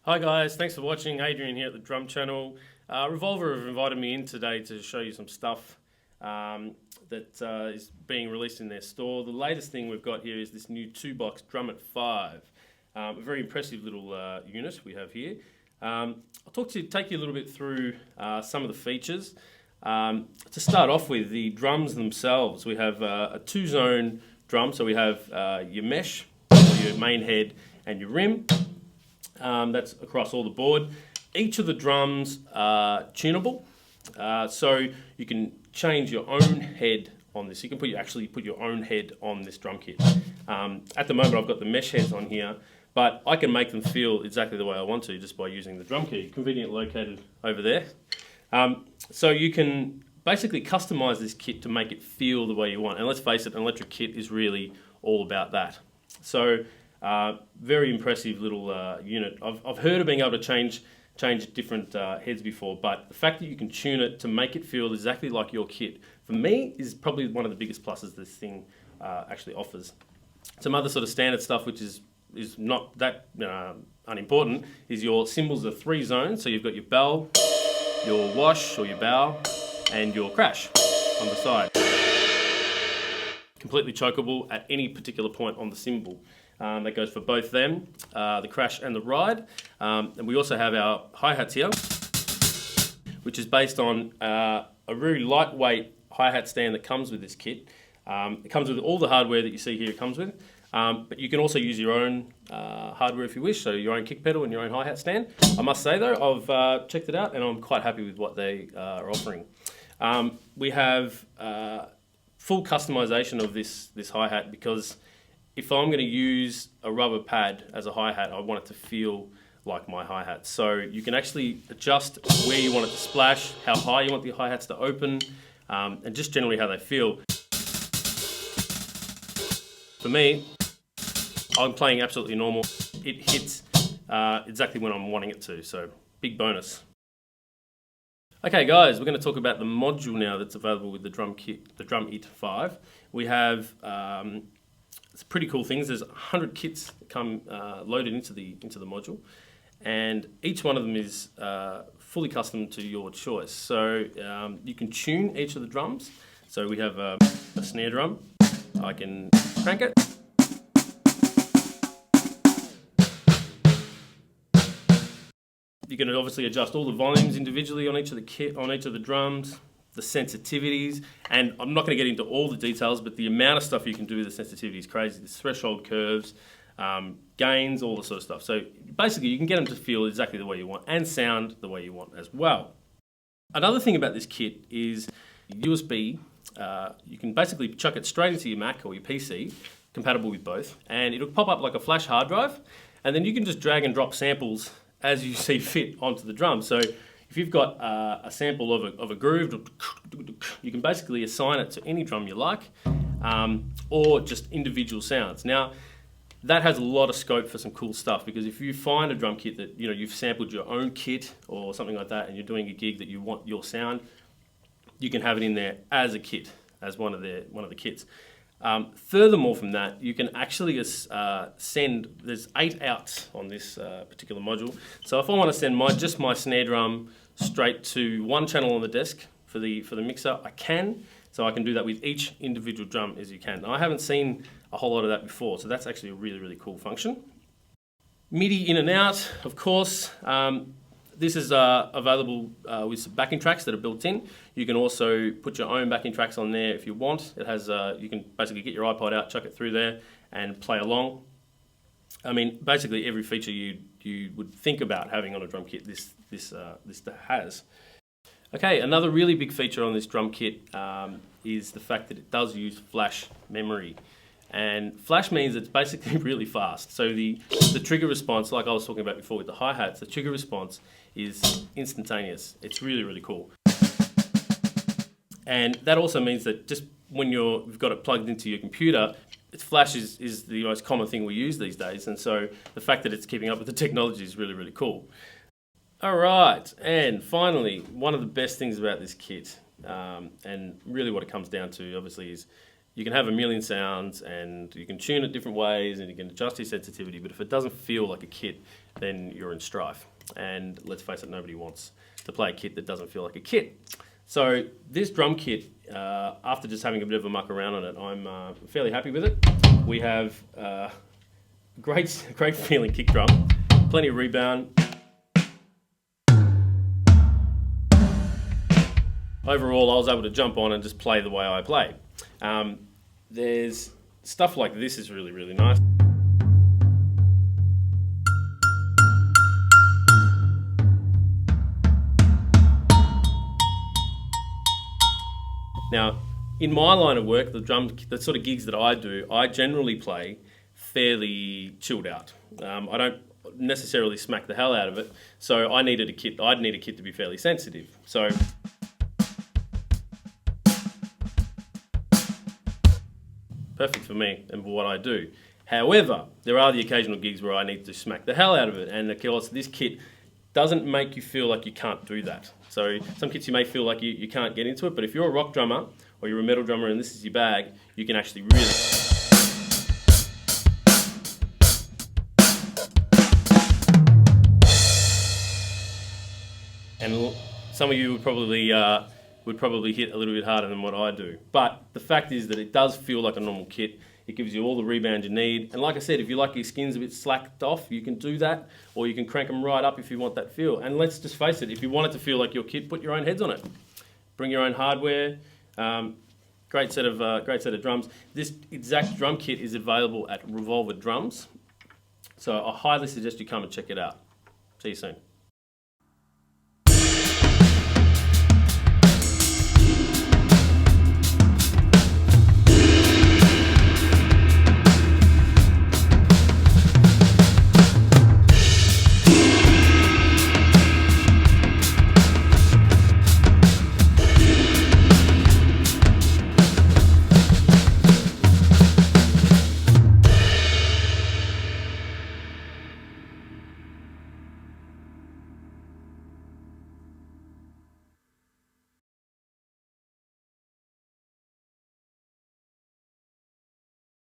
Hi guys, thanks for watching. Adrian here at the Drum Channel. Revolver have invited me in today to show you some stuff that is being released in their store. The latest thing we've got here is this new 2-box DrumIt Five. A very impressive little unit we have here. I'll take you a little bit through some of the features. To start off with, the drums themselves, we have a 2-zone drum, so we have your mesh, your main head and your rim. That's across all the board. Each of the drums are tunable, so you can change your own head on this. You can actually put your own head on this drum kit. At the moment I've got the mesh heads on here, but I can make them feel exactly the way I want to just by using the drum key, conveniently located over there. So you can basically customize this kit to make it feel the way you want. And let's face it, an electric kit is really all about that. So very impressive little unit. I've heard of being able to change different heads before, but the fact that you can tune it to make it feel exactly like your kit, for me, is probably one of the biggest pluses this thing actually offers. Some other sort of standard stuff, which is not that unimportant, is your cymbals are 3 zones. So you've got your bell, your wash or your bow, and your crash on the side. Completely chokeable at any particular point on the cymbal. That goes for both them, the crash and the ride. And we also have our hi-hats here, which is based on a very lightweight hi-hat stand that comes with this kit. It comes with all the hardware that you see here it comes with, but you can also use your own hardware if you wish, so your own kick pedal and your own hi-hat stand. I must say though, I've checked it out and I'm quite happy with what they are offering. We have full customization of this hi-hat, because if I'm going to use a rubber pad as a hi-hat, I want it to feel like my hi-hat. So you can actually adjust where you want it to splash, how high you want the hi-hats to open, and just generally how they feel. For me, I'm playing absolutely normal. It hits exactly when I'm wanting it to, so big bonus. Okay guys, we're going to talk about the module now that's available with the drum kit, the DrumIt Five. We have it's pretty cool things. There's 100 kits that come loaded into the module, and each one of them is fully custom to your choice. So you can tune each of the drums. So we have a snare drum. I can crank it. You can obviously adjust all the volumes individually on each of the drums, the sensitivities, and I'm not going to get into all the details, but the amount of stuff you can do with the sensitivity is crazy. There's threshold curves, gains, all the sort of stuff. So basically you can get them to feel exactly the way you want and sound the way you want as well. Another thing about this kit is USB. You can basically chuck it straight into your Mac or your PC, compatible with both, and it'll pop up like a flash hard drive, and then you can just drag and drop samples as you see fit onto the drum. So if you've got a sample of a groove, you can basically assign it to any drum you like, or just individual sounds. Now, that has a lot of scope for some cool stuff, because if you find a drum kit that you've sampled your own kit or something like that, and you're doing a gig that you want your sound, you can have it in there as a kit, as one of the kits. Furthermore from that, you can actually send, there's 8 outs on this particular module. So if I want to send just my snare drum straight to one channel on the desk for the mixer, I can. So I can do that with each individual drum as you can. Now, I haven't seen a whole lot of that before, so that's actually a really, really cool function. MIDI in and out, of course. This is available with some backing tracks that are built in. You can also put your own backing tracks on there if you want. It has you can basically get your iPod out, chuck it through there, and play along. I mean, basically every feature you would think about having on a drum kit, this has. Okay, another really big feature on this drum kit is the fact that it does use flash memory. And flash means it's basically really fast. So the trigger response, like I was talking about before with the hi-hats, the trigger response is instantaneous. It's really, really cool. And that also means that just when you've got it plugged into your computer, flash is the most common thing we use these days. And so the fact that it's keeping up with the technology is really, really cool. All right, and finally, one of the best things about this kit, and really what it comes down to, obviously, is you can have a million sounds and you can tune it different ways and you can adjust your sensitivity, but if it doesn't feel like a kit, then you're in strife. And let's face it, nobody wants to play a kit that doesn't feel like a kit. So this drum kit, after just having a bit of a muck around on it, I'm fairly happy with it. We have great feeling kick drum, plenty of rebound. Overall, I was able to jump on and just play the way I play. There's stuff like this is really, really nice. Now, in my line of work, the sort of gigs that I do, I generally play fairly chilled out. I don't necessarily smack the hell out of it, so I'd need a kit to be fairly sensitive. So perfect for me and for what I do. However, there are the occasional gigs where I need to smack the hell out of it, and of course this kit doesn't make you feel like you can't do that. So some kits you may feel like you can't get into it, but if you're a rock drummer or you're a metal drummer and this is your bag, you can actually really... And some of you would probably hit a little bit harder than what I do. But the fact is that it does feel like a normal kit. It gives you all the rebound you need. And like I said, if you like your skins a bit slacked off, you can do that. Or you can crank them right up if you want that feel. And let's just face it, if you want it to feel like your kit, put your own heads on it. Bring your own hardware. Great set of drums. This exact drum kit is available at Revolver Drums. So I highly suggest you come and check it out. See you soon.